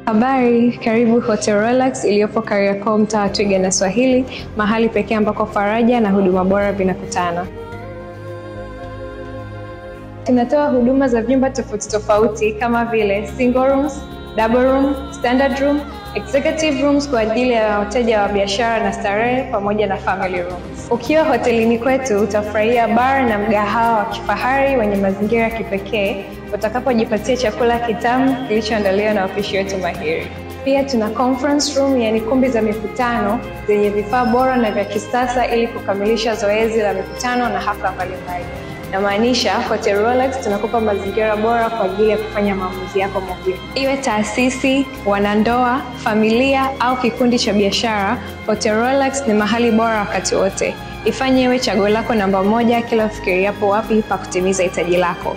Habari, karibu Hotel Relax iliyopo Kariakoo, mtaa wa Twiga na Swahili, mahali pekee ambako faraja na huduma bora vinakutana. Tunatoa huduma za vyumba tofauti kama vile single rooms, double room, standard room, executive rooms kwa ajili ya wateja wa biashara na starehe pamoja na family rooms. Ukiwa hotelini kwetu utafurahia bar na mgahawa wa kifahari wenye mazingira ya kipekee utakapojipatia chakula kitamu kilichoandaliwa na wapishi wetu mahiri. Pia tuna conference room, yani kumbi za mikutano zenye vifaa bora na vya kisasa ili kukamilisha zoezi la mikutano na hafla mbalimbali. Namaanisha Hotel Relax tunakupa mazingira bora kwa ajili ya kufanya maamuzi yako muhimu. Iwe taasisi, wanandoa, familia au kikundi cha biashara, Hotel Relax ni mahali bora wakati wote. Ifanye iwe chaguo lako namba 1 kila ufikiriapo wapi pa kutimiza hitaji lako.